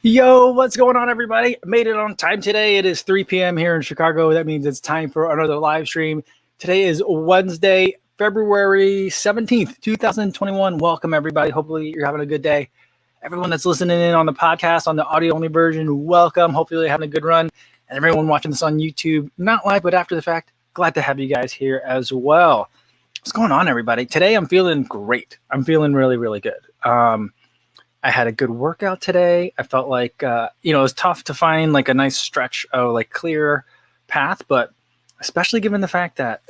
Yo, what's going on, everybody? Made it on time today. It is 3 p.m. here in Chicago. That means it's time for another live stream. Today is Wednesday, February 17th, 2021. Welcome, everybody. Hopefully, you're having a good day. Everyone that's listening in on the podcast, on the audio-only version, welcome. Hopefully, you're having a good run. And everyone watching this on YouTube, not live, but after the fact, glad to have you guys here as well. What's going on, everybody? Today, I'm feeling great. I'm feeling really, really good. I had a good workout today. I felt like, it was tough to find like a nice stretch of like clear path, but especially given the fact that,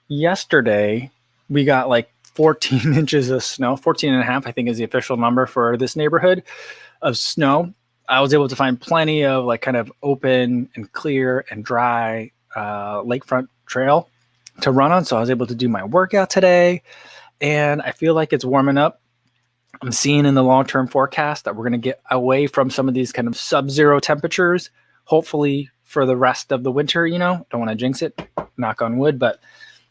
yesterday we got like 14 inches of snow, 14 and a half, I think is the official number for this neighborhood of snow. I was able to find plenty of like kind of open and clear and dry lakefront trail to run on. So I was able to do my workout today and I feel like it's warming up. I'm seeing in the long-term forecast that we're going to get away from some of these kind of sub-zero temperatures, hopefully for the rest of the winter, don't want to jinx it, knock on wood, but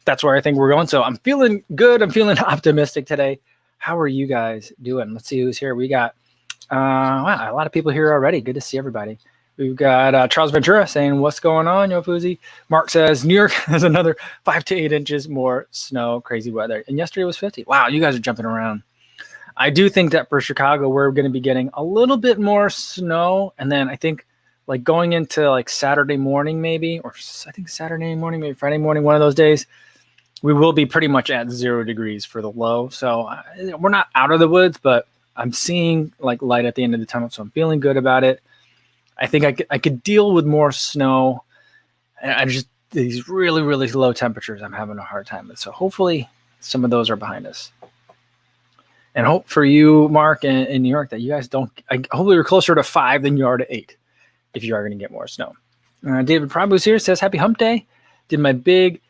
that's where I think we're going. So I'm feeling good. I'm feeling optimistic today. How are you guys doing? Let's see who's here. We got, wow, a lot of people here already. Good to see everybody. We've got Charles Ventura saying, what's going on, Kofuzi? Mark says, New York has another 5 to 8 inches more snow, crazy weather. And yesterday was 50. Wow, you guys are jumping around. I do think that for Chicago, we're going to be getting a little bit more snow. And then I think like going into like Saturday morning, maybe, or I think Saturday morning, maybe Friday morning, one of those days, we will be pretty much at 0 degrees for the low. So we're not out of the woods, but I'm seeing like light at the end of the tunnel. So I'm feeling good about it. I think I could deal with more snow. And I just, these really, really low temperatures, I'm having a hard time with. So hopefully some of those are behind us. And hope for you, Mark, in New York, that you guys don't. Hopefully, you're closer to 5 than you are to 8, if you are going to get more snow. David Prabhu's here says, "Happy Hump Day." Did my big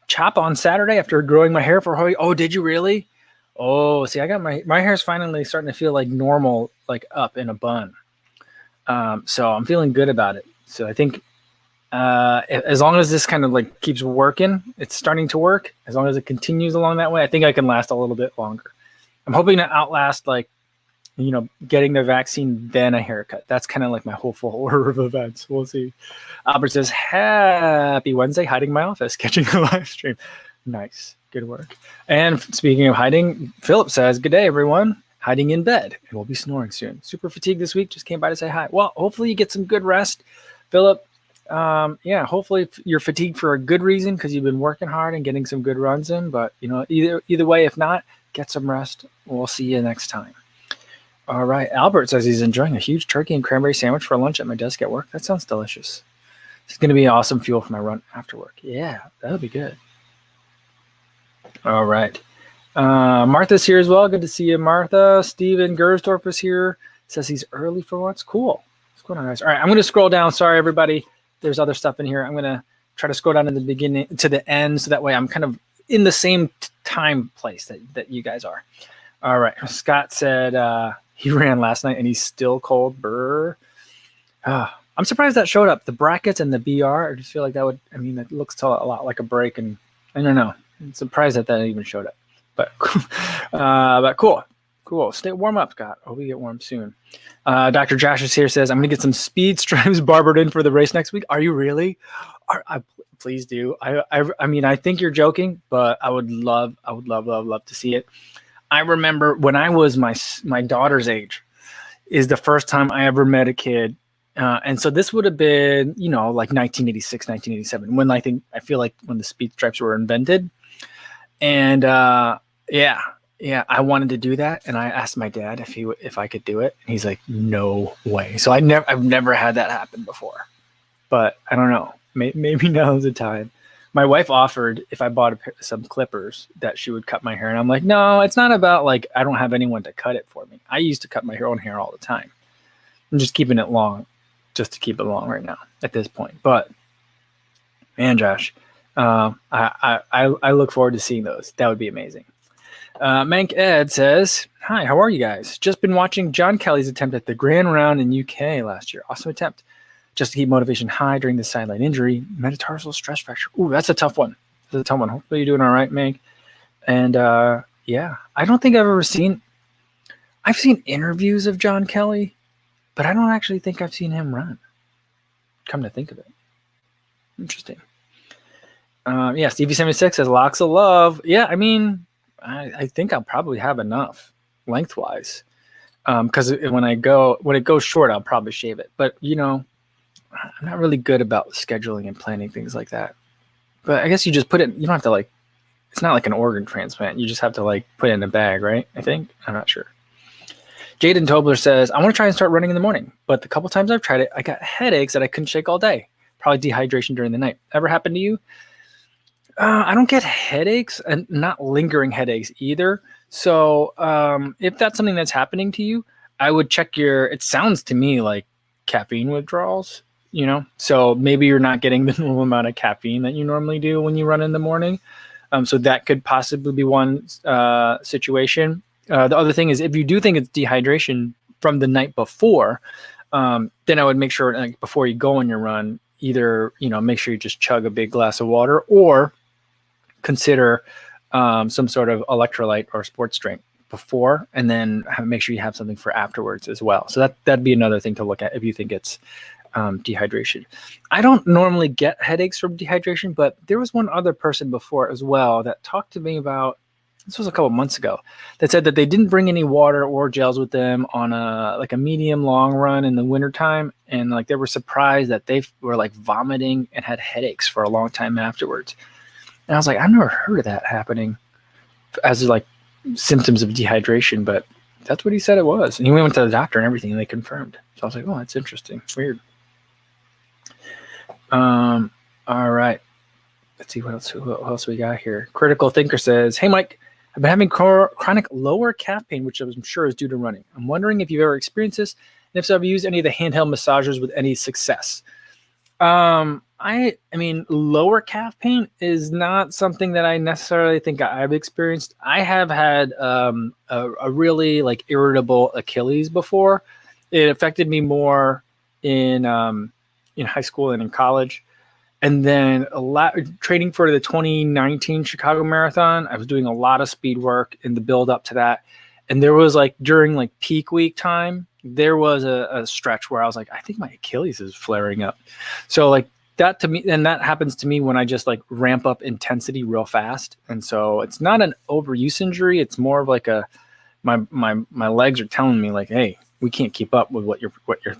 chop on Saturday after growing my hair for Hoy. Oh, did you really? Oh, see, I got my hair's finally starting to feel like normal, like up in a bun. So I'm feeling good about it. So I think as long as this kind of like keeps working, it's starting to work. As long as it continues along that way, I think I can last a little bit longer. I'm hoping to outlast getting the vaccine, then a haircut. That's kind of like my hopeful order of events. We'll see. Albert says, happy Wednesday, hiding in my office, catching a live stream. Nice. Good work. And speaking of hiding, Philip says, good day, everyone. Hiding in bed, and we'll be snoring soon. Super fatigued this week. Just came by to say hi. Well, hopefully you get some good rest, Philip. Hopefully you're fatigued for a good reason because you've been working hard and getting some good runs in. But, either way, if not, get some rest. We'll see you next time. All right. Albert says he's enjoying a huge turkey and cranberry sandwich for lunch at my desk at work. That sounds delicious. It's going to be awesome fuel for my run after work. Yeah, that'll be good. All right. Martha's here as well. Good to see you, Martha. Steven Gersdorf is here. Says he's early for once. Cool. What's going on, guys? All right. I'm going to scroll down. Sorry, everybody. There's other stuff in here. I'm going to try to scroll down to the beginning to the end so that way I'm kind of in the same time place that you guys are. All right. Scott said he ran last night and he's still cold. Brr. I'm surprised that showed up. The brackets and the BR. I just feel like it looks a lot like a break, and I don't know. I'm surprised that even showed up. But cool. Stay warm up, Scott. Hope we get warm soon. Dr. Josh is here. Says I'm going to get some speed stripes barbered in for the race next week. Are you really? Please do. I think you're joking, but I would love to see it. I remember when I was my daughter's age is the first time I ever met a kid. And so this would have been, like 1986, 1987, when I feel like when the speed stripes were invented. And I wanted to do that. And I asked my dad if I could do it. And he's like, no way. So I've never had that happen before, but I don't know. Maybe now's the time. My wife offered if I bought some clippers that she would cut my hair. And I'm like, no, it's not about like, I don't have anyone to cut it for me. I used to cut my own hair all the time. I'm just keeping it long, just to keep it long right now at this point. But man, Josh, I look forward to seeing those. That would be amazing. Mank Ed says, hi, how are you guys? Just been watching John Kelly's attempt at the Grand Round in UK last year. Awesome attempt. Just to keep motivation high during the sideline injury, metatarsal stress fracture. Ooh, that's a tough one. Hopefully you're doing all right, Mank. And I don't think I've seen interviews of John Kelly, but I don't actually think I've seen him run. Come to think of it. Interesting. Yeah, Stevie76 says locks of love. Yeah, I mean, I think I'll probably have enough lengthwise. Because when it goes short, I'll probably shave it. But I'm not really good about scheduling and planning things like that. But I guess you just put it. You don't have to it's not like an organ transplant. You just have to put it in a bag, right? I think. I'm not sure. Jaden Tobler says, I want to try and start running in the morning, but the couple times I've tried it, I got headaches that I couldn't shake all day. Probably dehydration during the night. Ever happened to you? I don't get headaches and not lingering headaches either. So if that's something that's happening to you, I would check it sounds to me like caffeine withdrawals, so maybe you're not getting the normal amount of caffeine that you normally do when you run in the morning. So that could possibly be one situation. The other thing is if you do think it's dehydration from the night before, then I would make sure before you go on your run, either, make sure you just chug a big glass of water or consider some sort of electrolyte or sports drink before, and then make sure you have something for afterwards as well. So that'd be another thing to look at if you think it's dehydration. I don't normally get headaches from dehydration, but there was one other person before as well that talked to me about, this was a couple months ago, that said that they didn't bring any water or gels with them on a medium long run in the wintertime. And they were surprised that they were vomiting and had headaches for a long time afterwards. And I was like, I've never heard of that happening as symptoms of dehydration, but that's what he said it was. And he went to the doctor and everything, and they confirmed. So I was like, oh, that's interesting. Weird. All right. Let's see what else we got here. Critical Thinker says, hey, Mike, I've been having chronic lower calf pain, which I'm sure is due to running. I'm wondering if you've ever experienced this, and if so, have you used any of the handheld massagers with any success? I mean, lower calf pain is not something that I necessarily think I've experienced. I have had a really irritable Achilles before. It affected me more in high school and in college. And then training for the 2019 Chicago Marathon, I was doing a lot of speed work in the build up to that. And there was during peak week time, there was a stretch where I was like, I think my Achilles is flaring up. So that to me, and that happens to me when I just ramp up intensity real fast. And so it's not an overuse injury. It's more of my legs are telling me hey, we can't keep up with what you're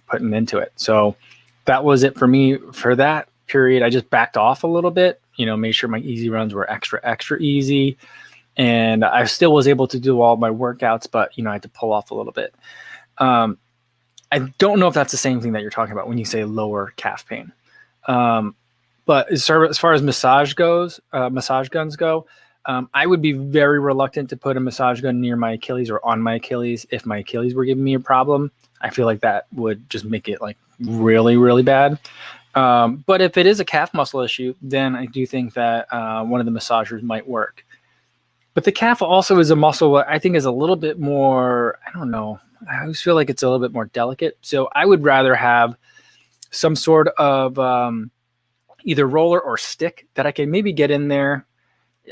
putting into it. So that was it for me for that period. I just backed off a little bit, made sure my easy runs were extra easy. And I still was able to do all my workouts, but I had to pull off a little bit. I don't know if that's the same thing that you're talking about when you say lower calf pain. But as far as massage guns go, I would be very reluctant to put a massage gun near my Achilles or on my Achilles if my Achilles were giving me a problem. I feel like that would just make it really, really bad. But if it is a calf muscle issue, then I do think that one of the massagers might work. But the calf also is a muscle I think is a little bit more, I don't know, I always feel like it's a little bit more delicate. So I would rather have some sort of either roller or stick that I can maybe get in there.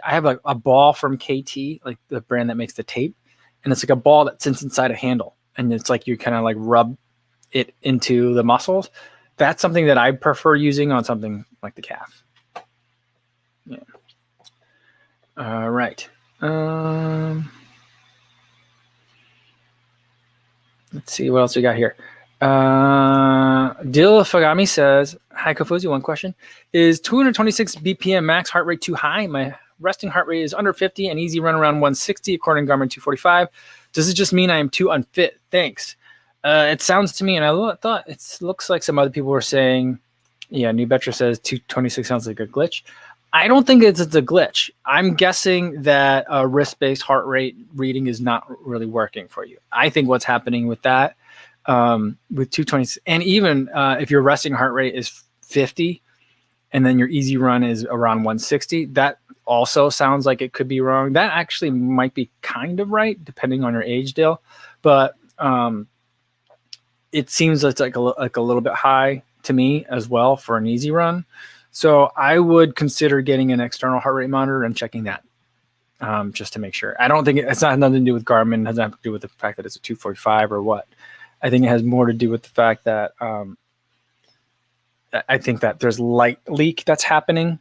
I have a ball from KT, the brand that makes the tape, and it's a ball that sits inside a handle, and it's you kind of rub it into the muscles. That's something that I prefer using on something like the calf. Yeah. All right. Let's see what else we got here. Dil Fagami says, hi, Kofuzi, one question. Is 226 BPM max heart rate too high? My resting heart rate is under 50 and easy run around 160 according to Garmin 245. Does it just mean I am too unfit? Thanks. It sounds to me, and I thought it looks like some other people were saying, yeah, New Betra says 226 sounds like a glitch. I don't think it's a glitch. I'm guessing that a wrist-based heart rate reading is not really working for you. I think what's happening with that, with 226, and even if your resting heart rate is 50, and then your easy run is around 160, that also sounds like it could be wrong. That actually might be kind of right, depending on your age, Dale. But it seems it's like a little bit high to me as well for an easy run. So I would consider getting an external heart rate monitor and checking that just to make sure. I don't think it's not nothing to do with Garmin. It has nothing to do with the fact that it's a 245 or what. I think it has more to do with the fact that I think that there's light leak that's happening,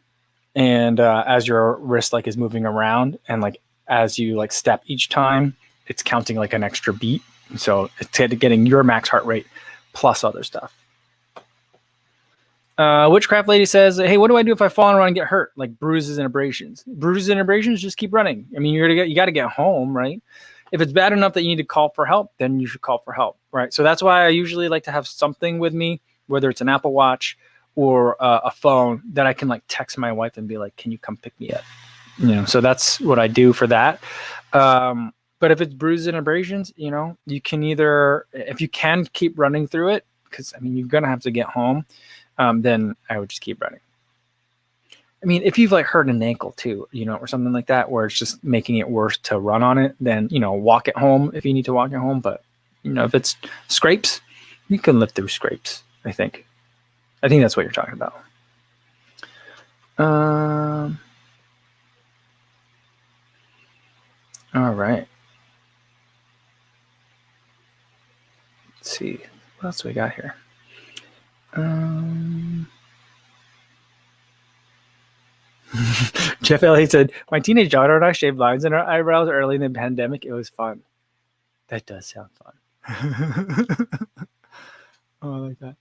and as your wrist like is moving around, and like as you like step each time, it's counting like an extra beat. So it's getting your max heart rate plus other stuff. Witchcraft Lady says, hey, what do I do if I fall and run and get hurt? Like bruises and abrasions. Bruises and abrasions, just keep running. I mean, you got to get home, right? If it's bad enough that you need to call for help, then you should call for help, right? So that's why I usually like to have something with me, whether it's an Apple Watch or a phone, that I can like text my wife and be like, can you come pick me up? You know, so that's what I do for that. But if it's bruises and abrasions, you know, you can either, if you can keep running through it, because I mean, you're going to have to get home, then I would just keep running. I mean, if you've like hurt an ankle too, you know, or something like that, where it's just making it worse to run on it, then, you know, walk it home if you need to walk it home. But, you know, if it's scrapes, you can live through scrapes, I think. I think that's what you're talking about. All right. Let's see. What else we got here? Jeff Elliott said, my teenage daughter and I shaved lines in our eyebrows early in the pandemic. It was fun. That does sound fun. Oh, I like that.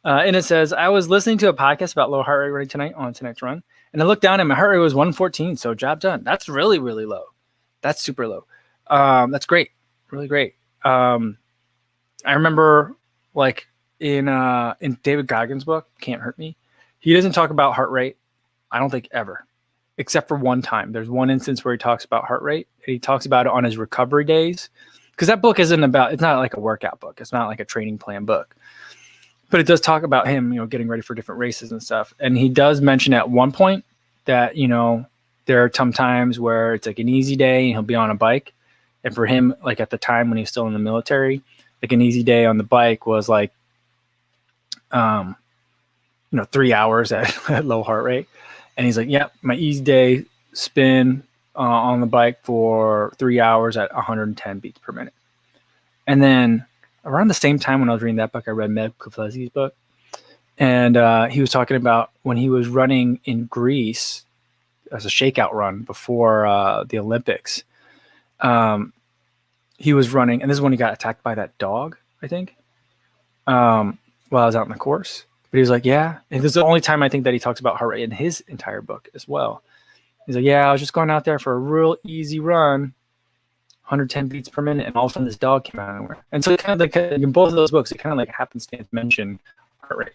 And it says, I was listening to a podcast about low heart rate running tonight on tonight's run, and I looked down and my heart rate was 114. So job done. That's really, really low. That's super low. That's great. Really great. I remember like in David Goggins' book, Can't Hurt Me, he doesn't talk about heart rate, I don't think ever, except for one time. There's one instance where he talks about heart rate, and he talks about it on his recovery days. Because that book isn't about, it's not like a workout book. It's not like a training plan book. But it does talk about him, you know, getting ready for different races and stuff. And he does mention at one point that, you know, there are some times where it's like an easy day and he'll be on a bike. And for him, like at the time when he was still in the military, like an easy day on the bike was like, you know, 3 hours at low heart rate. And he's like, yeah, my easy day spin on the bike for 3 hours at 110 beats per minute. And then around the same time when I was reading that book, I read Meg Kofuzi's book. And he was talking about when he was running in Greece as a shakeout run before the Olympics. He was running, and this is when he got attacked by that dog, I think, while I was out in the course. But he was like, yeah. And this is the only time I think that he talks about heart rate in his entire book as well. He's like, yeah, I was just going out there for a real easy run, 110 beats per minute, and all of a sudden this dog came out of nowhere. And so it kind of like in both of those books, it kind of like happenstance mention heart rate.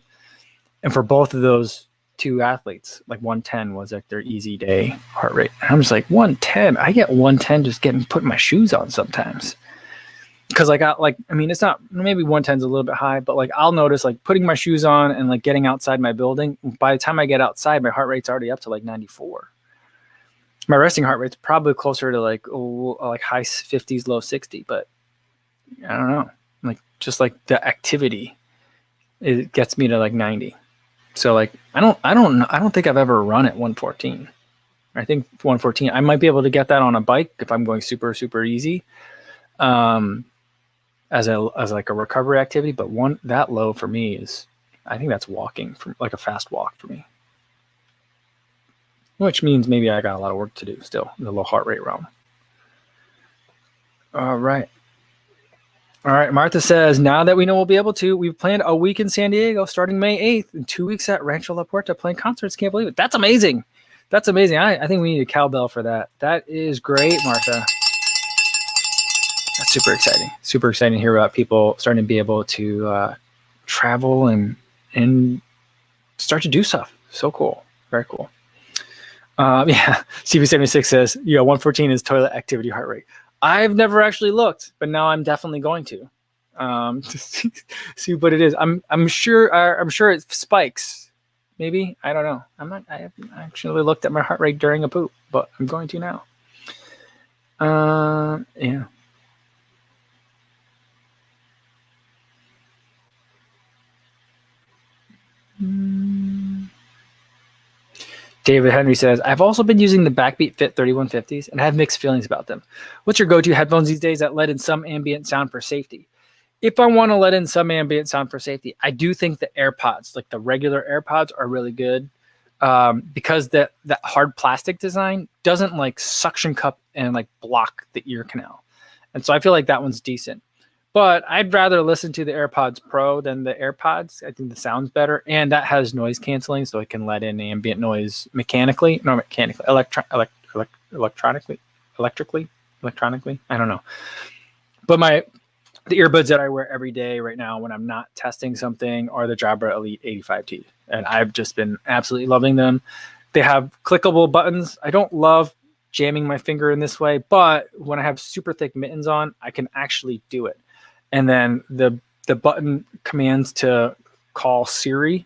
And for both of those two athletes, like 110 was like their easy day heart rate. And I'm just like, 110? I get 110 just putting my shoes on sometimes. Because like I mean, it's not, maybe 110 is a little bit high, but like I'll notice like putting my shoes on and like getting outside my building, by the time I get outside, my heart rate's already up to like 94. My resting heart rate's probably closer to like high 50s, low 60, but I don't know. Like just like the activity, it gets me to like 90. So like I don't think I've ever run at 114. I think 114. I might be able to get that on a bike if I'm going super, super easy. As like a recovery activity, but that low for me is, I think that's walking, from like a fast walk for me. Which means maybe I got a lot of work to do still in the low heart rate realm. All right. Martha says, now that we know we'll be able to, we've planned a week in San Diego starting May 8th and 2 weeks at Rancho La Puerta playing concerts. Can't believe it. That's amazing. That's amazing. I think we need a cowbell for that. That is great, Martha. That's super exciting. Super exciting to hear about people starting to be able to travel and start to do stuff. So cool. Very cool. Yeah, CV76 says, 114 is toilet activity heart rate. I've never actually looked, but now I'm definitely going to see what it is. I'm sure it spikes. Maybe, I don't know. I haven't actually looked at my heart rate during a poop, but I'm going to now. Yeah. David Henry says, I've also been using the Backbeat Fit 3150s and have mixed feelings about them. What's your go-to headphones these days that let in some ambient sound for safety? if I want to let in some ambient sound for safety, I do think the AirPods, like the regular AirPods, are really good, because that hard plastic design doesn't like suction cup and like block the ear canal, and so I feel like that one's decent. But I'd rather listen to the AirPods Pro than the AirPods. I think the sound's better, and that has noise canceling, so it can let in ambient noise electronically. I don't know. But the earbuds that I wear every day right now when I'm not testing something are the Jabra Elite 85T, and I've just been absolutely loving them. They have clickable buttons. I don't love jamming my finger in this way, but when I have super thick mittens on, I can actually do it. And then the button commands to call Siri,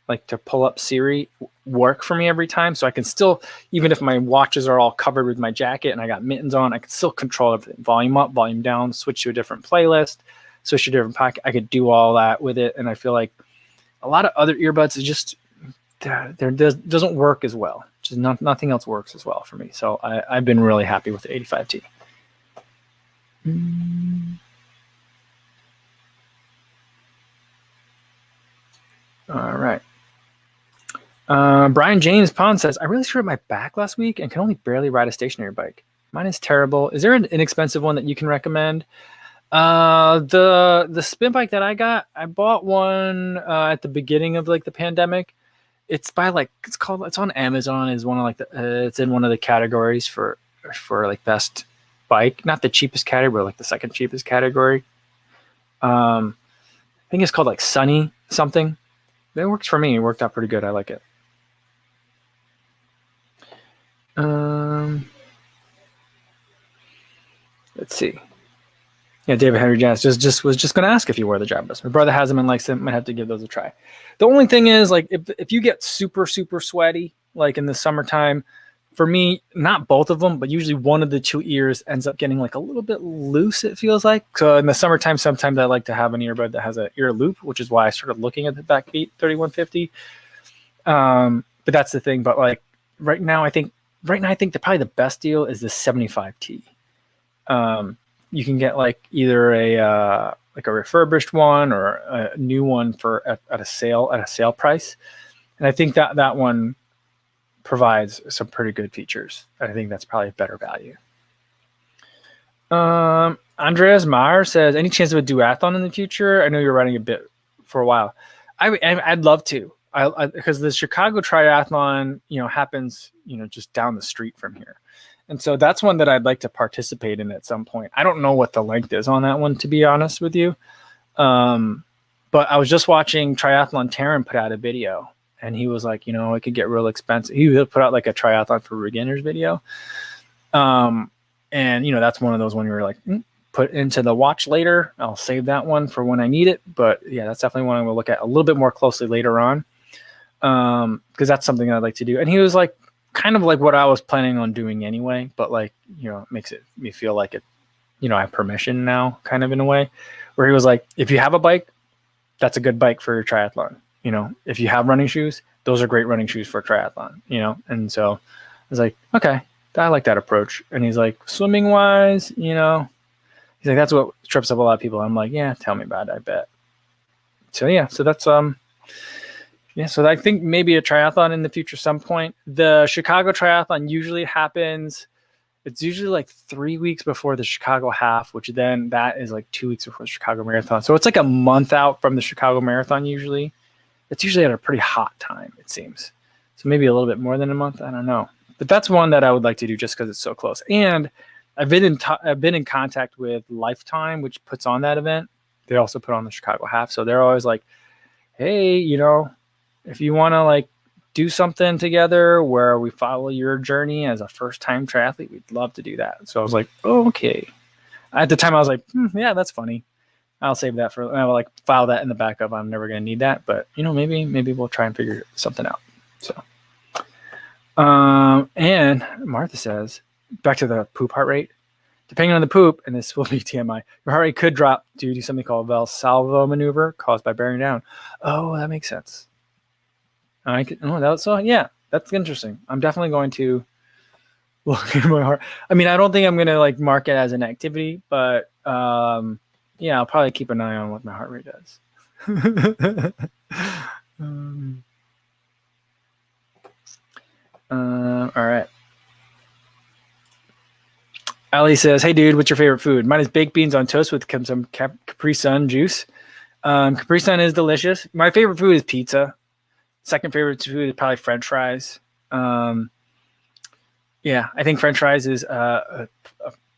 like to pull up Siri, work for me every time. So I can still, even if my watches are all covered with my jacket and I got mittens on, I can still control everything. Volume up, volume down, switch to a different playlist, switch to a different pocket. I could do all that with it. And I feel like a lot of other earbuds, it just doesn't work as well. Just nothing else works as well for me. So I've been really happy with the 85T. All right. Brian James Pond says, I really screwed up my back last week and can only barely ride a stationary bike. Mine is terrible. Is there an inexpensive one that you can recommend? The spin bike that I got, I bought one at the beginning of like the pandemic. It's it's on Amazon. Is one of like it's in one of the categories for like best bike, not the cheapest category, but like the second cheapest category. I think it's called like Sunny something. It works for me. It worked out pretty good. I like it. Let's see. Yeah, David Henry Jazz was just going to ask if you wear the Jabras. My brother has them and likes them. Might have to give those a try. The only thing is, like, if you get super sweaty, like in the summertime, for me, not both of them, but usually one of the two ears ends up getting like a little bit loose. It feels like. So in the summertime, sometimes I like to have an earbud that has an ear loop, which is why I started looking at the Backbeat 3150. But that's the thing. But like right now, I think probably the best deal is the 75T. You can get like either a refurbished one or a new one at a sale price, and I think that one provides some pretty good features. I think that's probably a better value. Andreas Meyer says, any chance of a duathlon in the future? I know you're running a bit for a while. I'd love to. Because the Chicago Triathlon, happens, just down the street from here. And so that's one that I'd like to participate in at some point. I don't know what the length is on that one, to be honest with you. But I was just watching Triathlon Taryn put out a video, and he was like, it could get real expensive. He put out like a triathlon for beginners video. And, that's one of those when you're like, put into the watch later. I'll save that one for when I need it. But yeah, that's definitely one I'm going to look at a little bit more closely later on. Because that's something I'd like to do. And he was like, kind of like what I was planning on doing anyway, but like, it makes me feel like it, I have permission now, kind of in a way, where he was like, if you have a bike, that's a good bike for your triathlon. If you have running shoes, those are great running shoes for triathlon, And so I was like, okay, I like that approach. And he's like, swimming wise, he's like, that's what trips up a lot of people. I'm like, yeah, tell me about it, I bet. So yeah, so that's, so I think maybe a triathlon in the future some point. The Chicago Triathlon usually happens. It's usually like 3 weeks before the Chicago Half, which then that is like 2 weeks before the Chicago Marathon. So it's like a month out from the Chicago Marathon usually. It's usually at a pretty hot time, it seems. So maybe a little bit more than a month. I don't know. But that's one that I would like to do just because it's so close. And I've been in contact with Lifetime, which puts on that event. They also put on the Chicago Half. So they're always like, hey, if you want to like do something together where we follow your journey as a first-time triathlete, we'd love to do that. So I was like, oh, okay. At the time I was like, yeah, that's funny. I'll save that I'll like file that in the backup. I'm never going to need that, but maybe we'll try and figure something out. So, and Martha says, back to the poop heart rate, depending on the poop, and this will be TMI, your heart rate could drop due to something called Valsalva maneuver caused by bearing down. Oh, that makes sense. That's interesting. I'm definitely going to look at my heart. I mean, I don't think I'm going to like mark it as an activity, but yeah, I'll probably keep an eye on what my heart rate does. All right. Ali says, "Hey, dude, what's your favorite food?" Mine is baked beans on toast with some Capri Sun juice. Capri Sun is delicious. My favorite food is pizza. Second favorite food is probably French fries. Yeah, I think French fries is a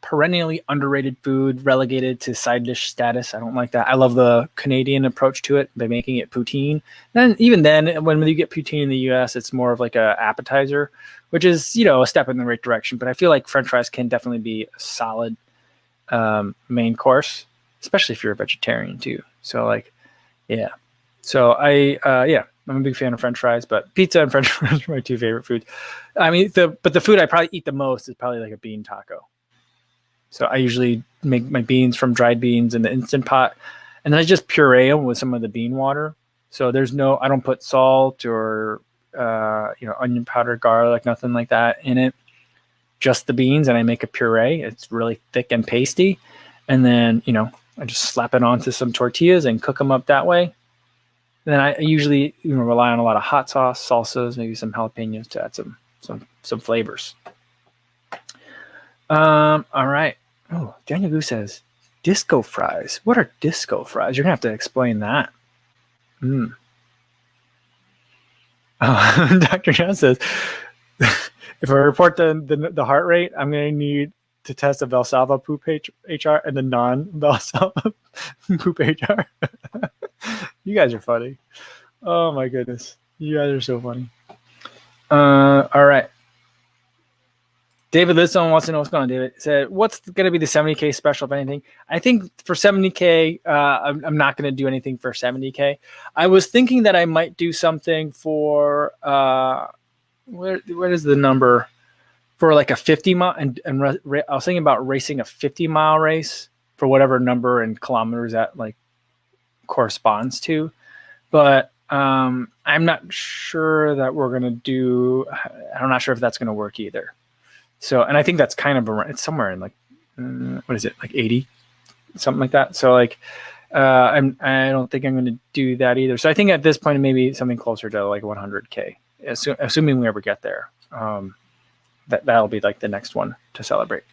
perennially underrated food, relegated to side dish status. I don't like that. I love the Canadian approach to it by making it poutine. And even then, when you get poutine in the U.S., it's more of like a appetizer, which is, you know, a step in the right direction. But I feel like French fries can definitely be a solid main course, especially if you're a vegetarian too. So like, yeah. So yeah, I'm a big fan of French fries, but pizza and French fries are my two favorite foods. I mean, the food I probably eat the most is probably like a bean taco. So I usually make my beans from dried beans in the Instant Pot, and then I just puree them with some of the bean water. So I don't put salt or onion powder, garlic, nothing like that in it. Just the beans, and I make a puree. It's really thick and pasty, and then I just slap it onto some tortillas and cook them up that way. And then I usually rely on a lot of hot sauce, salsas, maybe some jalapenos to add some flavors. All right. Oh, Daniel Gu says disco fries. What are disco fries? You're gonna have to explain that. Dr. John says, if I report the heart rate, I'm gonna need to test the Valsalva poop HR and the non-Valsalva poop HR. You guys are funny. Oh my goodness, you guys are so funny. All right. David Liston wants to know what's going on. David said, what's going to be the 70K special, if anything? I think for 70K, I'm not going to do anything for 70K. I was thinking that I might do something for, where is the number? For like a 50 mile. And I was thinking about racing a 50-mile race for whatever number in kilometers that like corresponds to. But I'm not sure that we're going to do, I'm not sure if that's going to work either. So, and I think that's kind of it's somewhere in like, what is it, like 80, something like that. So like, I don't think I'm going to do that either. So I think at this point, maybe something closer to like 100K, assuming we ever get there. That'll be like the next one to celebrate.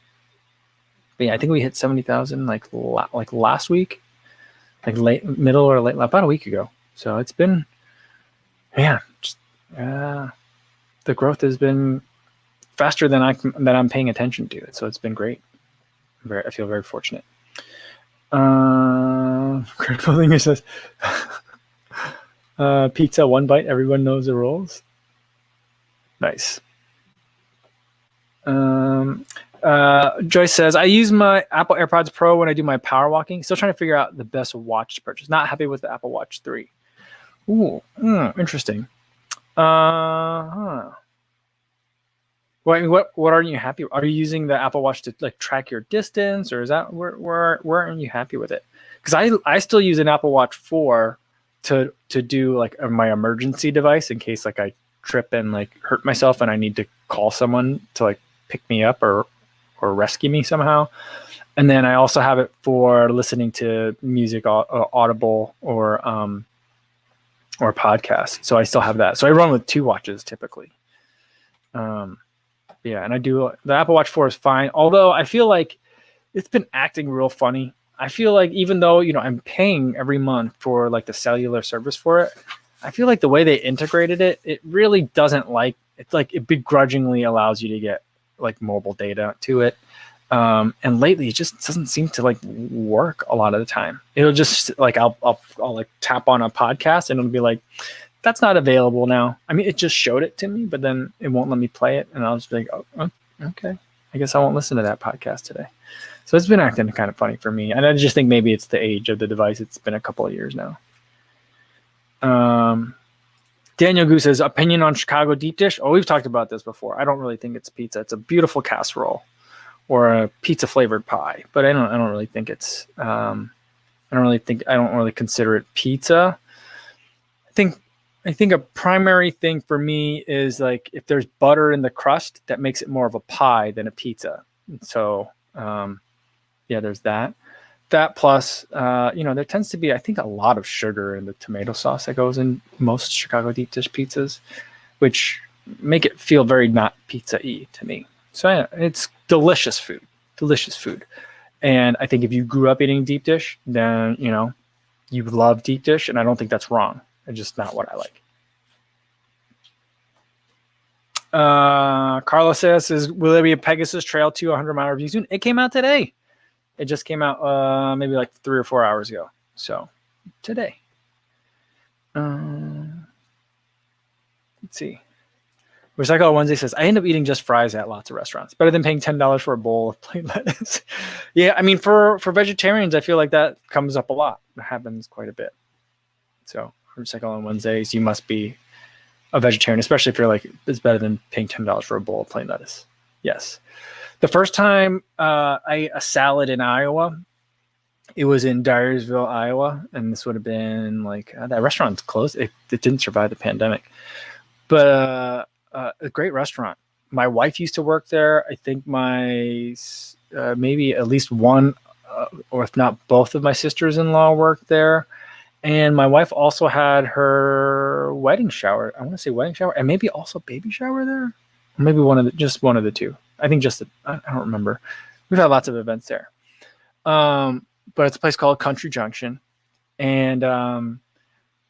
But yeah, I think we hit 70,000 like last week, like middle or late, about a week ago. So it's been, the growth has been faster than I'm paying attention to it. So it's been great. I feel very fortunate. Critical Linger says, pizza, one bite, everyone knows the rules. Nice. Joyce says, I use my Apple AirPods Pro when I do my power walking. Still trying to figure out the best watch to purchase. Not happy with the Apple Watch 3. Ooh, interesting. Well, what aren't you happy with? Are you using the Apple Watch to like track your distance, or is that where aren't you happy with it? Because I still use an Apple Watch 4 to do like my emergency device in case like I trip and like hurt myself and I need to call someone to like pick me up or rescue me somehow. And then I also have it for listening to music, Audible or podcasts. So I still have that. So I run with 2 watches typically. Yeah, and I do the Apple Watch 4 is fine. Although I feel like it's been acting real funny. I feel like even though, I'm paying every month for like the cellular service for it, I feel like the way they integrated it, it really doesn't it's like it begrudgingly allows you to get like mobile data to it. And lately it just doesn't seem to like work a lot of the time. It'll just like, I'll like tap on a podcast and it'll be like, that's not available now. I mean, it just showed it to me, but then it won't let me play it. And I'll just be like, oh, okay. I guess I won't listen to that podcast today. So it's been acting kind of funny for me. And I just think maybe it's the age of the device. It's been a couple of years now. Daniel Goose says, opinion on Chicago deep dish. Oh, we've talked about this before. I don't really think it's pizza. It's a beautiful casserole or a pizza flavored pie, but I don't really think it's, I don't really consider it pizza. I think a primary thing for me is like if there's butter in the crust, that makes it more of a pie than a pizza. So, yeah, there's that. that plus, there tends to be, I think, a lot of sugar in the tomato sauce that goes in most Chicago deep dish pizzas, which make it feel very not pizza-y to me. So it's delicious food. And I think if you grew up eating deep dish, then, you love deep dish, and I don't think that's wrong. It's just not what I like. Carlos says, will there be a Pegasus Trail 2 100-mile review soon? It came out today. It just came out maybe like 3 or 4 hours ago. So today. Let's see. Recycle Wednesday says, I end up eating just fries at lots of restaurants. Better than paying $10 for a bowl of plain lettuce. Yeah, I mean, for vegetarians, I feel like that comes up a lot. It happens quite a bit. So Recycle on Wednesdays, you must be a vegetarian, especially if you're like, it's better than paying $10 for a bowl of plain lettuce. Yes. The first time I ate a salad in Iowa, it was in Dyersville, Iowa, and this would have been like, that restaurant's closed. It didn't survive the pandemic. But a great restaurant. My wife used to work there. I think my maybe at least one, or if not both of my sisters-in-law worked there. And my wife also had her wedding shower. I want to say wedding shower, and maybe also baby shower there. Or maybe just one of the two. I think I don't remember. We've had lots of events there. But it's a place called Country Junction. And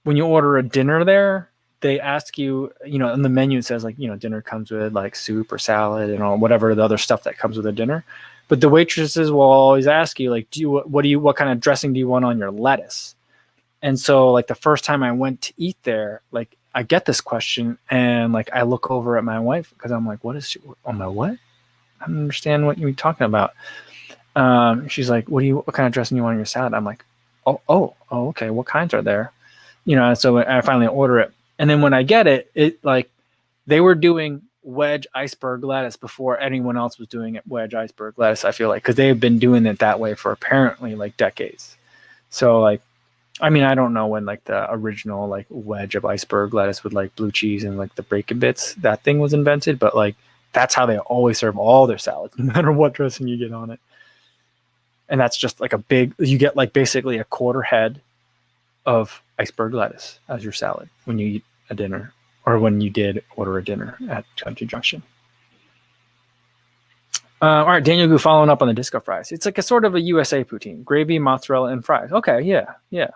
when you order a dinner there, they ask you, on the menu it says like, dinner comes with like soup or salad and all, whatever the other stuff that comes with a dinner. But the waitresses will always ask you like, what kind of dressing do you want on your lettuce? And so like the first time I went to eat there, like I get this question and like I look over at my wife because I'm like, on my what? I don't understand what you're talking about. She's like, what kind of dressing you want on your salad? I'm like, oh, okay. What kinds are there? So I finally order it. And then when I get it, like they were doing wedge iceberg lettuce before anyone else was doing it wedge iceberg lettuce, I feel like, because they've been doing it that way for apparently like decades. So like, I mean, I don't know when like the original like wedge of iceberg lettuce with like blue cheese and like the bacon bits, that thing was invented, but like that's how they always serve all their salads, no matter what dressing you get on it. And that's just like you get like basically a quarter head of iceberg lettuce as your salad when you eat a dinner, or when you did order a dinner at Country Junction. All right, Daniel Gu following up on the disco fries. It's like a sort of a USA poutine, gravy, mozzarella, and fries. Okay, yeah. Yeah,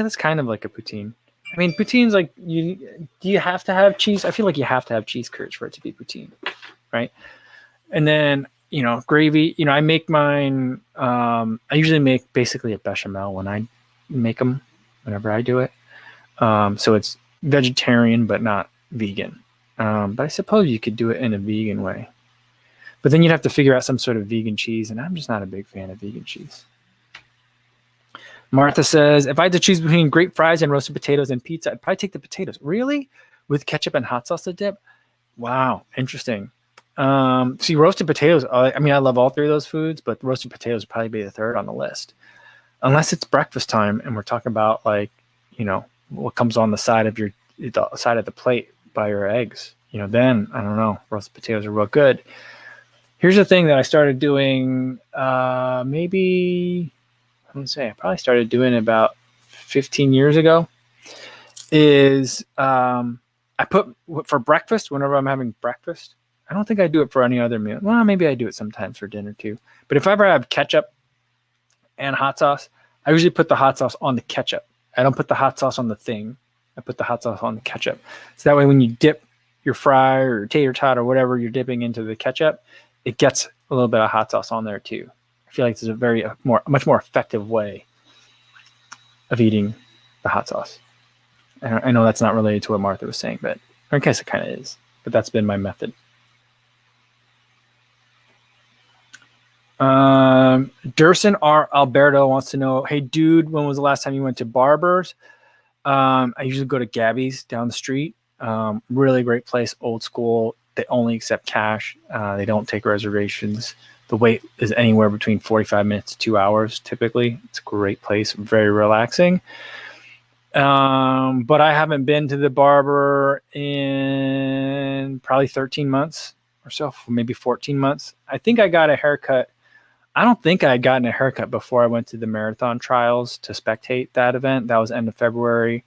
that's kind of like a poutine. I mean, poutine's like, do you have to have cheese? I feel like you have to have cheese curds for it to be poutine, right? And then, gravy, I make mine, I usually make basically a bechamel when I make them, whenever I do it. So it's vegetarian, but not vegan. But I suppose you could do it in a vegan way. But then you'd have to figure out some sort of vegan cheese, and I'm just not a big fan of vegan cheese. Martha says, if I had to choose between grape fries and roasted potatoes and pizza, I'd probably take the potatoes. Really? With ketchup and hot sauce to dip? Wow, interesting. See, roasted potatoes, I mean, I love all three of those foods, but roasted potatoes would probably be the third on the list. Unless it's breakfast time and we're talking about like, what comes on the side of the plate by your eggs. Then I don't know, roasted potatoes are real good. Here's the thing that I started doing, I probably started doing it about 15 years ago, is I put for breakfast, whenever I'm having breakfast, I don't think I do it for any other meal. Well, maybe I do it sometimes for dinner too. But if I ever have ketchup and hot sauce, I usually put the hot sauce on the ketchup. I don't put the hot sauce on the thing. I put the hot sauce on the ketchup. So that way when you dip your fry or tater tot or whatever you're dipping into the ketchup, it gets a little bit of hot sauce on there too. I feel like it's a much more effective way of eating the hot sauce. I know that's not related to what Martha was saying, but I guess it kind of is. But that's been my method. Durson R. Alberto wants to know, hey, dude, when was the last time you went to Barber's? I usually go to Gabby's down the street. Really great place, old school. They only accept cash. They don't take reservations. The wait is anywhere between 45 minutes to 2 hours, typically. It's a great place, very relaxing. But I haven't been to the barber in probably 13 months or so, maybe 14 months. I think I got a haircut I don't think I had gotten a haircut before I went to the marathon trials to spectate that event. That was end of February.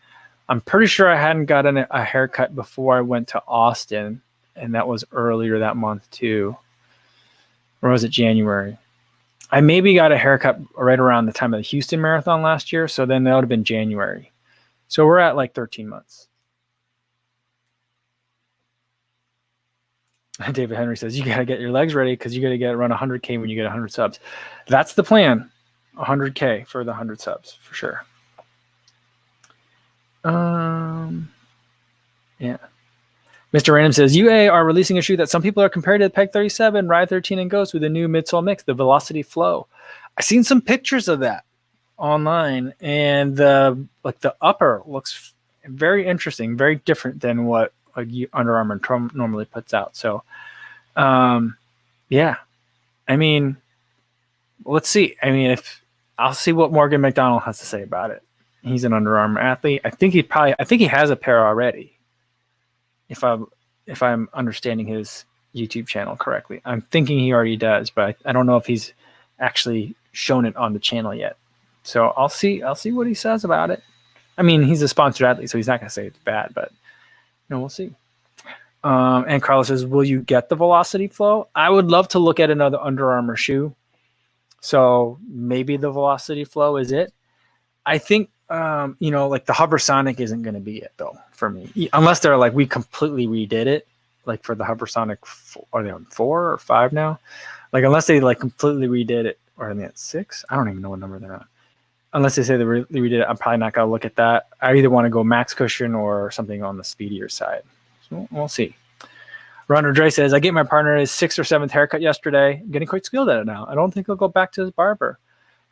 I'm pretty sure I hadn't gotten a haircut before I went to Austin, and that was earlier that month too. Or was it January? I maybe got a haircut right around the time of the Houston Marathon last year, so then that would have been January. So we're at like 13 months. David Henry says, you got to get your legs ready because you got to run 100K when you get 100 subs. That's the plan, 100K for the 100 subs, for sure. Yeah. Mr. Random says, UA are releasing a shoe that some people are compared to the Peg 37, Ride 13, and Ghost with a new midsole mix, the Velocity Flow. I've seen some pictures of that online, and the upper looks very interesting, very different than what Under Armour normally puts out. So, yeah. I mean, let's see. I mean, I'll see what Morgan McDonald has to say about it. He's an Under Armour athlete. I think he has a pair already. If I'm understanding his YouTube channel correctly, I'm thinking he already does, but I don't know if he's actually shown it on the channel yet. So I'll see what he says about it. I mean, he's a sponsored athlete, so he's not going to say it's bad, but we'll see. And Carlos says, will you get the Velocity Flow? I would love to look at another Under Armour shoe. So maybe the Velocity Flow is it. I think, like the Hoversonic isn't going to be it though for me, unless they're like, we completely redid it. Like for the Hoversonic, are they on 4 or 5 now? Like, unless they like completely redid it, or are they at 6? I don't even know what number they're on. Unless they say they redid it, I'm probably not going to look at that. I either want to go max cushion or something on the speedier side. So we'll see. Ron Dre says, I gave my partner his 6th or 7th haircut yesterday. I'm getting quite skilled at it now. I don't think he'll go back to his barber.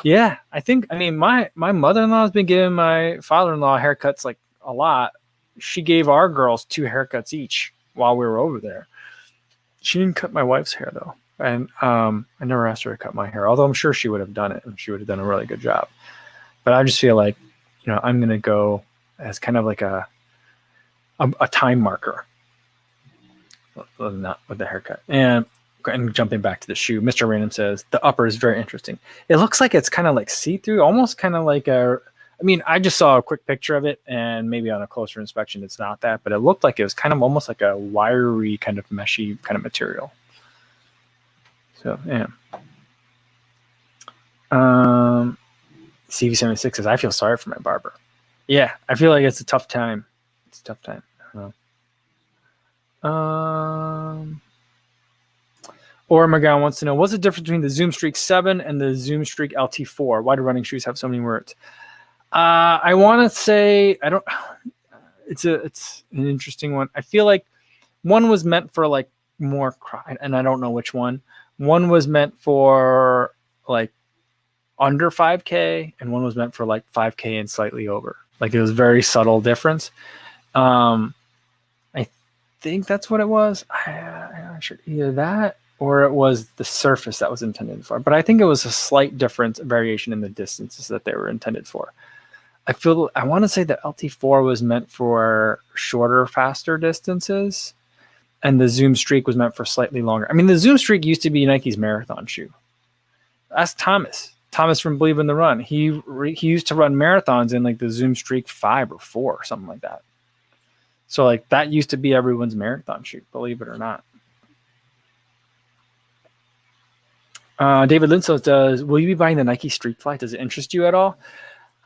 Yeah, my mother-in-law has been giving my father-in-law haircuts like a lot. She gave our girls 2 haircuts each while we were over there. She didn't cut my wife's hair though. And I never asked her to cut my hair, although I'm sure she would have done it and she would have done a really good job. But I just feel like, I'm going to go as kind of like a time marker, not with the haircut. And jumping back to the shoe, Mr. Random says the upper is very interesting. It looks like it's kind of like see-through, almost kind of like I just saw a quick picture of it, and maybe on a closer inspection, it's not that, but it looked like it was kind of almost like a wiry kind of meshy kind of material. So, yeah. CV76 says, I feel sorry for my barber. Yeah, I feel like it's a tough time. It's a tough time. I don't know. Or McGowan wants to know, what's the difference between the Zoom Streak 7 and the Zoom Streak LT4? Why do running shoes have so many words? I want to say, I don't, it's an interesting one. I feel like one was meant for like more, and I don't know which one. One was meant for like under 5K, and one was meant for like 5K and slightly over. Like it was a very subtle difference. I think that's what it was. I'm not sure, either that or it was the surface that was intended for. But I think it was a slight difference, variation in the distances that they were intended for. I want to say the LT4 was meant for shorter, faster distances, and the Zoom Streak was meant for slightly longer. I mean, the Zoom Streak used to be Nike's marathon shoe. Ask Thomas from Believe in the Run. He used to run marathons in like the Zoom Streak 5 or 4 or something like that. So like that used to be everyone's marathon shoe, believe it or not. David Linso does, will you be buying the Nike Streak Fly? Does it interest you at all?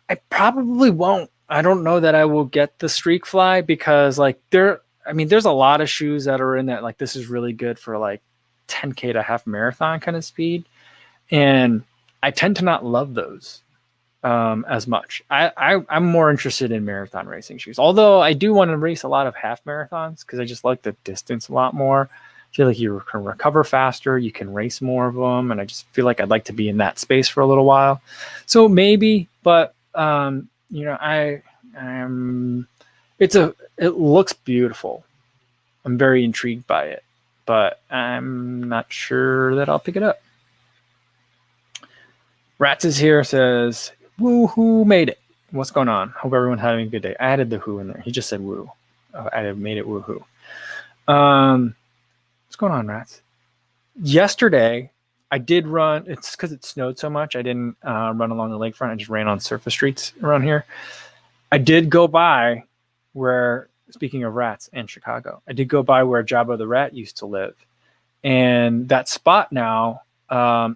I probably won't. I don't know that I will get the Streak Fly because like there's a lot of shoes that are in that, like this is really good for like 10K to half marathon kind of speed. And I tend to not love those as much. I'm more interested in marathon racing shoes. Although I do want to race a lot of half marathons because I just like the distance a lot more. I feel like you can recover faster, you can race more of them, and I just feel like I'd like to be in that space for a little while. So maybe, but it looks beautiful. I'm very intrigued by it, but I'm not sure that I'll pick it up. Rats is here, says, woo-hoo, made it. What's going on? Hope everyone's having a good day. I added the who in there. He just said woo. I made it woo-hoo. What's going on, Rats? Yesterday, I did run. It's because it snowed so much. I didn't run along the lakefront. I just ran on surface streets around here. I did go by where, speaking of rats in Chicago, I did go by where Jabba the Rat used to live, and that spot now,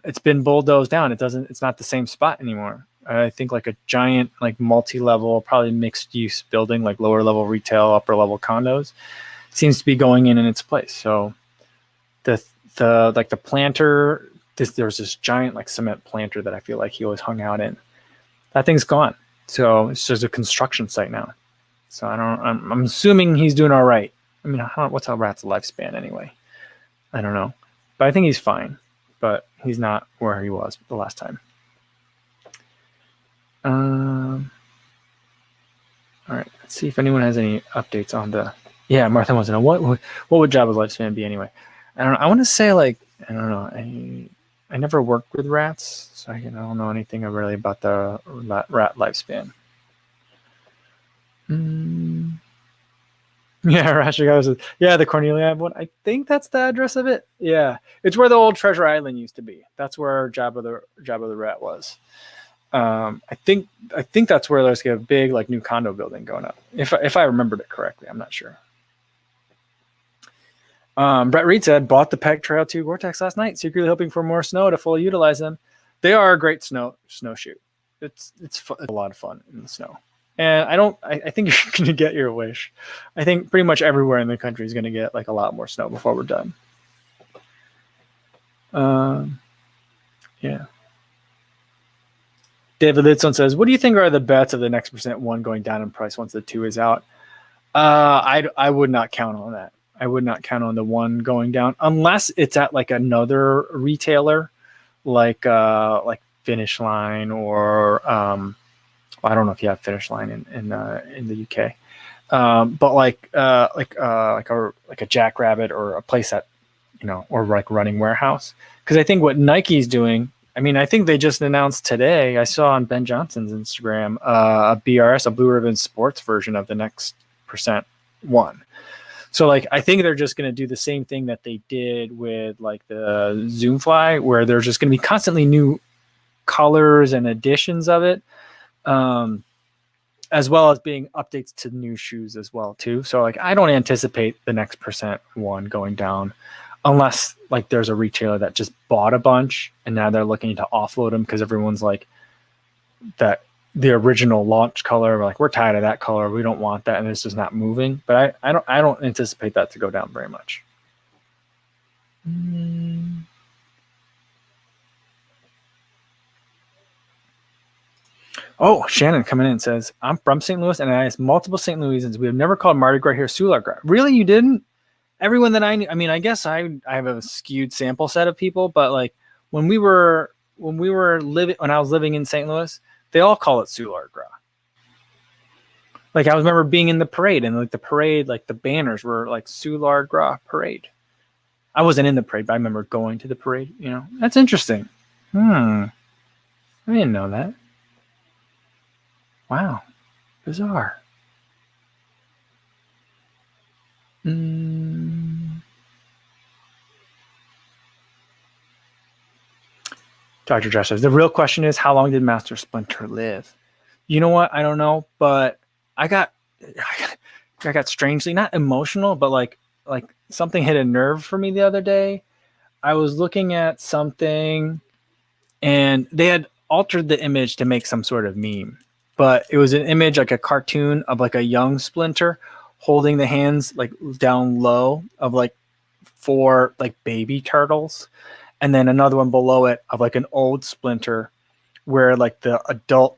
it's been bulldozed down. It's not the same spot anymore. I think like a giant, like multi-level, probably mixed use building, like lower level retail, upper level condos, seems to be going in its place. So the planter, there's this giant like cement planter that I feel like he always hung out in. That thing's gone. So it's just a construction site now. So I'm assuming he's doing all right. I mean, what's a rat's lifespan anyway? I don't know, but I think he's fine. But he's not where he was the last time. All right, let's see if anyone has any updates on the. Yeah, Martha wants to know what would Jabba's lifespan be anyway. I don't know. I want to say like I don't know. I never worked with rats, so I don't know anything really about the rat lifespan. Yeah, Rashigawa says, yeah, the Cornelia one. I think that's the address of it. Yeah, it's where the old Treasure Island used to be. That's where Jabba the Rat was. I think that's where there's a big like new condo building going up. If I remembered it correctly, I'm not sure. Brett Reed said, bought the Peg Trail 2 Gore-Tex last night, secretly hoping for more snow to fully utilize them. They are a great snowshoe. It's a lot of fun in the snow. And I think you're going to get your wish. I think pretty much everywhere in the country is going to get like a lot more snow before we're done. Yeah. David Lidson says, what do you think are the bets of the next %1 going down in price once the 2 is out? I would not count on that. I would not count on the 1 going down unless it's at like another retailer, like Finish Line or I don't know if you have Finish Line in the UK, but like a Jackrabbit or a place that or like Running Warehouse. Because I think what Nike's doing. I mean, I think they just announced today. I saw on Ben Johnson's Instagram a BRS, a Blue Ribbon Sports version of the next %1. So like I think they're just going to do the same thing that they did with like the Zoomfly, where there's just going to be constantly new colors and editions of it, as well as being updates to new shoes as well too. So like I don't anticipate the next %1 going down unless like there's a retailer that just bought a bunch and now they're looking to offload them because everyone's like that. The original launch color, like we're tired of that color, we don't want that, and it's just not moving. But I don't anticipate that to go down very much. Oh, Shannon coming in says, I'm from St. Louis and I asked multiple St. Louisans. We have never called Mardi Gras here Solar Gras. Really, you didn't? Everyone that I knew, I mean, I guess I have a skewed sample set of people, but like when I was living in St. Louis, they all call it Solar Gras. Like I remember being in the parade, and like the parade, like the banners were like Solar Gras parade. I wasn't in the parade, but I remember going to the parade. That's interesting. I didn't know that. Wow, bizarre. Dr. Josh says, the real question is, how long did Master Splinter live? You know what? I don't know, but I got strangely not emotional, but like something hit a nerve for me the other day. I was looking at something and they had altered the image to make some sort of meme, but it was an image like a cartoon of like a young Splinter holding the hands like down low of like 4 like baby turtles. And then another one below it of like an old Splinter where like the adult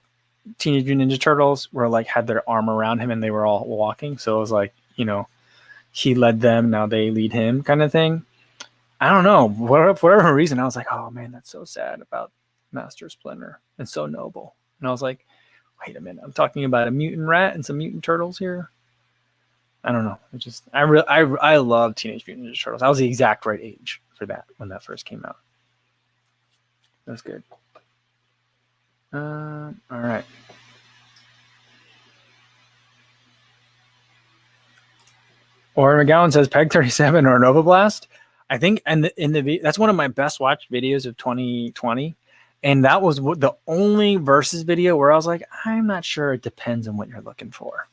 Teenage Mutant Ninja Turtles were like had their arm around him and they were all walking. So it was like, he led them, now they lead him kind of thing. I don't know. For whatever reason, I was like, oh man, that's so sad about Master Splinter and so noble. And I was like, wait a minute, I'm talking about a mutant rat and some mutant turtles here. I don't know. I love Teenage Mutant Ninja Turtles. I was the exact right age for that when that first came out. That's good. All right. Or McGowan says Peg 37 or Nova Blast. I think, and that's one of my best watched videos of 2020. And that was the only versus video where I was like, I'm not sure. It depends on what you're looking for.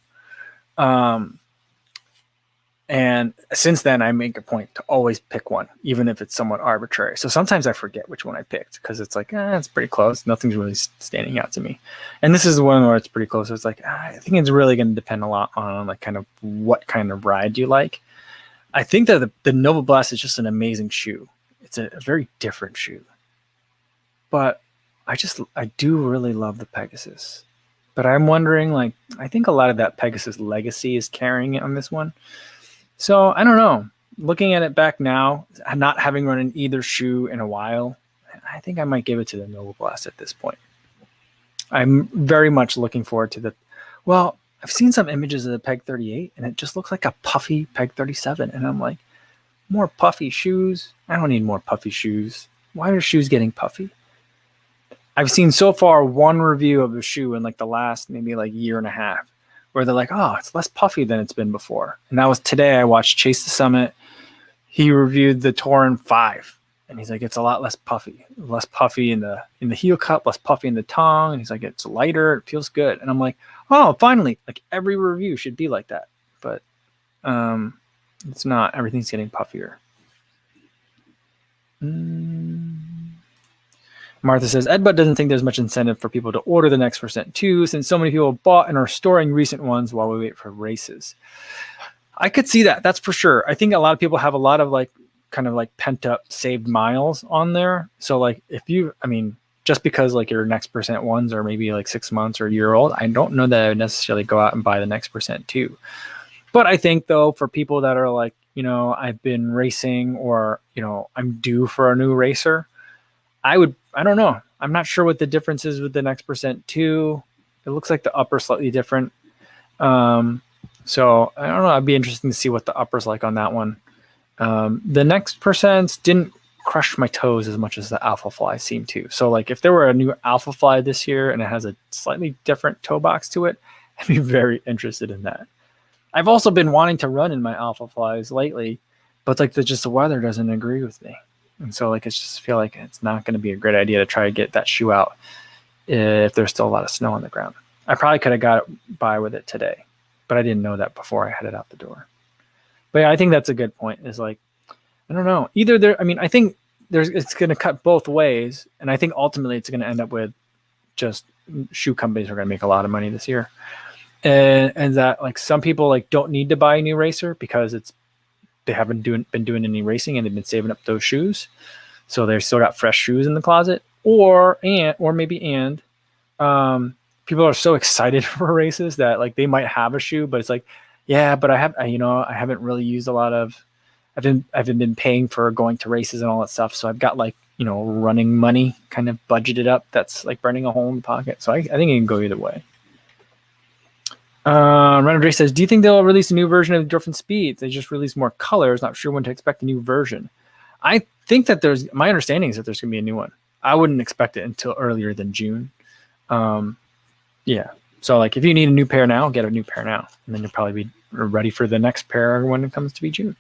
And since then, I make a point to always pick one, even if it's somewhat arbitrary. So sometimes I forget which one I picked because it's like, it's pretty close. Nothing's really standing out to me. And this is one where it's pretty close. So it's like, I think it's really going to depend a lot on like kind of what kind of ride you like. I think that the Nova Blast is just an amazing shoe. It's a very different shoe. But I do really love the Pegasus. But I'm wondering, like, I think a lot of that Pegasus legacy is carrying it on this one. So I don't know. Looking at it back now, not having run in either shoe in a while, I think I might give it to the Nova Blast at this point. I'm very much looking forward to the. Well, I've seen some images of the Peg 38, and it just looks like a puffy Peg 37, and I'm like, more puffy shoes? I don't need more puffy shoes. Why are shoes getting puffy? I've seen so far one review of a shoe in like the last maybe like year and a half, where they're like, oh, it's less puffy than it's been before. And that was today. I watched Chase the Summit. He reviewed the Torin 5. And he's like, it's a lot less puffy in the heel cup, less puffy in the tongue. And he's like, it's lighter. It feels good. And I'm like, oh, finally, like every review should be like that. But it's not. Everything's getting puffier. Martha says, Edbud doesn't think there's much incentive for people to order the next percent too, since so many people bought and are storing recent ones while we wait for races. I could see that. That's for sure. I think a lot of people have a lot of like kind of like pent up saved miles on there. So like just because like your next percent ones are maybe like 6 months or a year old, I don't know that I would necessarily go out and buy the next percent too. But I think though, for people that are like, I've been racing or, I'm due for a new racer, I don't know. I'm not sure what the difference is with the next percent too. It looks like the upper slightly different. So I don't know. I'd be interested to see what the upper's like on that one. The next percents didn't crush my toes as much as the Alphafly seemed to. So like if there were a new Alphafly this year and it has a slightly different toe box to it, I'd be very interested in that. I've also been wanting to run in my Alphaflys lately, but like the weather doesn't agree with me. And so like, it's just feel like it's not going to be a great idea to try to get that shoe out if there's still a lot of snow on the ground. I probably could have got it by with it today, but I didn't know that before I headed out the door. But yeah, I think that's a good point. Is like, I don't know. I think it's going to cut both ways. And I think ultimately it's going to end up with just shoe companies are going to make a lot of money this year. And that like some people like don't need to buy a new racer because they haven't been doing any racing and they've been saving up those shoes. So they've still got fresh shoes in the closet or people are so excited for races that like they might have a shoe, but it's like, yeah, but I haven't really used a lot of, I've been paying for going to races and all that stuff. So I've got like, running money kind of budgeted up. That's like burning a hole in the pocket. So I think it can go either way. Renner says, do you think they'll release a new version of different speeds? They just released more colors. Not sure when to expect a new version. I think that my understanding is that there's going to be a new one. I wouldn't expect it until earlier than June. Yeah. So like if you need a new pair now, get a new pair now. And then you'll probably be ready for the next pair when it comes to be June.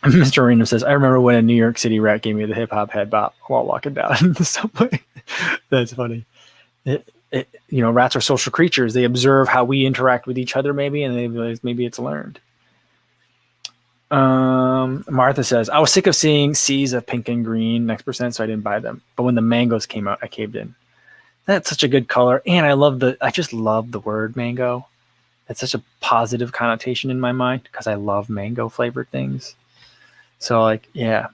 Mr. Arena says, I remember when a New York City rat gave me the hip hop head bop while walking down the subway. That's funny. Rats are social creatures. They observe how we interact with each other maybe, and maybe it's learned. Martha says, I was sick of seeing seas of pink and green next percent, so I didn't buy them. But when the mangoes came out, I caved in. That's such a good color. And I just love the word mango. It's such a positive connotation in my mind because I love mango flavored things. So like, yeah,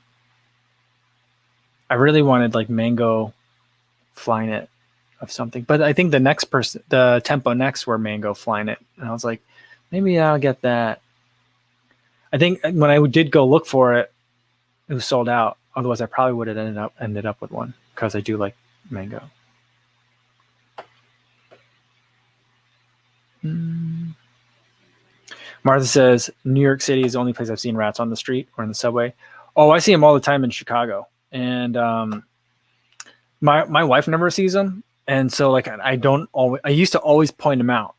I really wanted like mango Flyknit of something, but I think the Tempo Next were mango Flyknit. And I was like, maybe I'll get that. I think when I did go look for it, it was sold out. Otherwise I probably would have ended up with one because I do like mango. Martha says, New York City is the only place I've seen rats on the street or in the subway. Oh, I see them all the time in Chicago. And my wife never sees them. And so like I used to always point them out.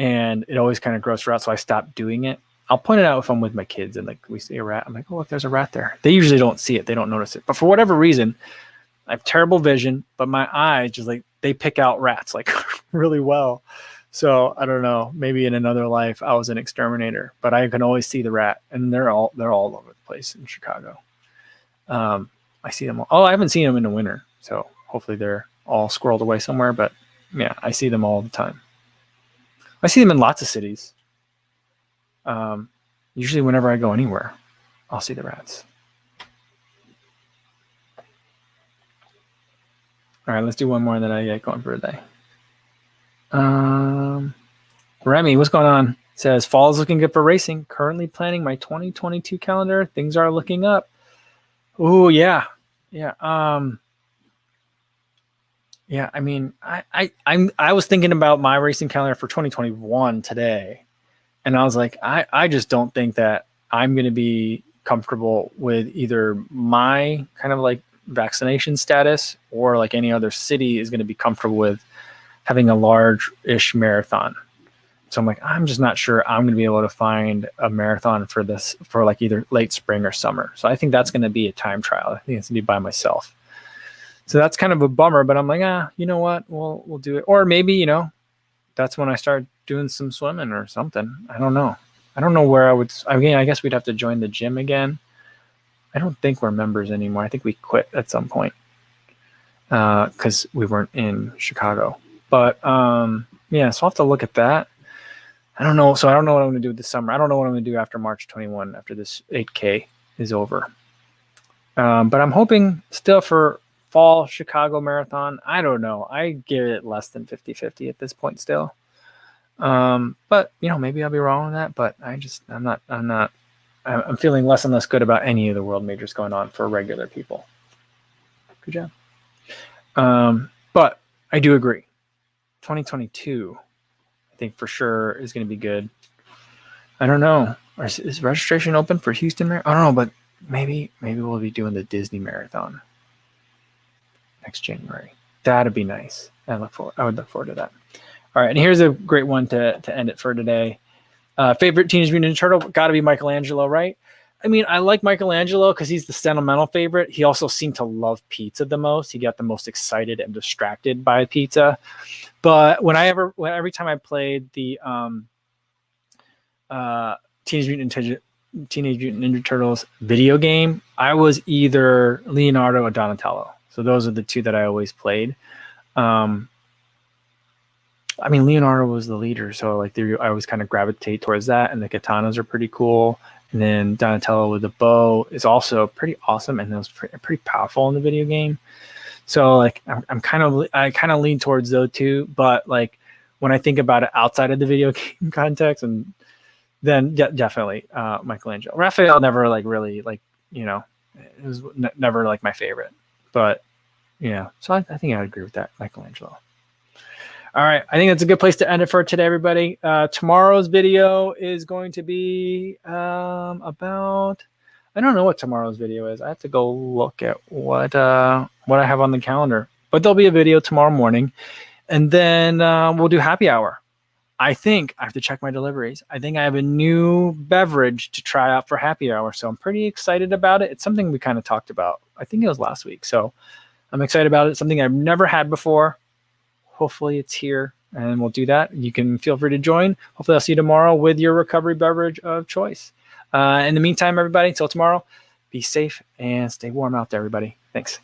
and it always kind of grossed her out. So I stopped doing it. I'll point it out if I'm with my kids and like we see a rat. I'm like, oh, look, there's a rat there. They usually don't see it. They don't notice it. But for whatever reason, I have terrible vision, but my eyes just like they pick out rats like really well. So I don't know. Maybe in another life I was an exterminator, but I can always see the rat, and they're all over the place in Chicago. I see them all. Oh, I haven't seen them in the winter, so hopefully they're all squirreled away somewhere. But yeah, I see them all the time. I see them in lots of cities. Usually whenever I go anywhere, I'll see the rats. All right, let's do one more and then I get going for the day. Remy, what's going on? Says, fall is looking good for racing. Currently planning my 2022 calendar. Things are looking up. Oh, yeah. Yeah. Yeah, I mean, I was thinking about my racing calendar for 2021 today. And I was like, I just don't think that I'm going to be comfortable with either my kind of like vaccination status or like any other city is going to be comfortable with having a large-ish marathon. So I'm like, I'm just not sure I'm going to be able to find a marathon for this for like either late spring or summer. So I think that's going to be a time trial. I think it's going to be by myself. So that's kind of a bummer, but I'm like, you know what? We'll do it. Or maybe, you know, that's when I start doing some swimming or something. I don't know. I don't know where I would. I mean, I guess we'd have to join the gym again. I don't think we're members anymore. I think we quit at some point because we weren't in Chicago. But yeah, so I'll have to look at that. I don't know. So I don't know what I'm going to do this summer. I don't know what I'm going to do after March 21, after this 8K is over. But I'm hoping still for fall Chicago marathon. I don't know. I give it less than 50-50 at this point still. But you know, maybe I'll be wrong on that, but I'm feeling less and less good about any of the world majors going on for regular people. Good job. But I do agree. 2022, I think for sure is going to be good. I don't know. Is registration open for Houston Marathon? I don't know, but maybe we'll be doing the Disney Marathon next January. That'd be nice. I would look forward to that. All right, and here's a great one to end it for today. Favorite Teenage Mutant Ninja Turtle? Got to be Michelangelo, right? I mean, I like Michelangelo because he's the sentimental favorite. He also seemed to love pizza the most. He got the most excited and distracted by pizza. But every time I played the Teenage Mutant Ninja Turtles video game, I was either Leonardo or Donatello. So those are the two that I always played. I mean, Leonardo was the leader, so like I always kind of gravitate towards that. And the katanas are pretty cool. And then Donatello with the bow is also pretty awesome, and it was pretty powerful in the video game. So like I kind of lean towards those two, but like when I think about it outside of the video game context, and then definitely Michelangelo. Raphael never like really like, you know, it was never like my favorite, but yeah. So I think I would agree with that, Michelangelo. All right, I think that's a good place to end it for today, everybody. Tomorrow's video is going to be about, I don't know what tomorrow's video is. I have to go look at what I have on the calendar. But there'll be a video tomorrow morning, and then we'll do happy hour. I think I have to check my deliveries. I think I have a new beverage to try out for happy hour, so I'm pretty excited about it. It's something we kind of talked about. I think it was last week, so I'm excited about it. Something I've never had before. Hopefully it's here, and we'll do that. You can feel free to join. Hopefully I'll see you tomorrow with your recovery beverage of choice. In the meantime, everybody, until tomorrow, be safe and stay warm out there, everybody. Thanks.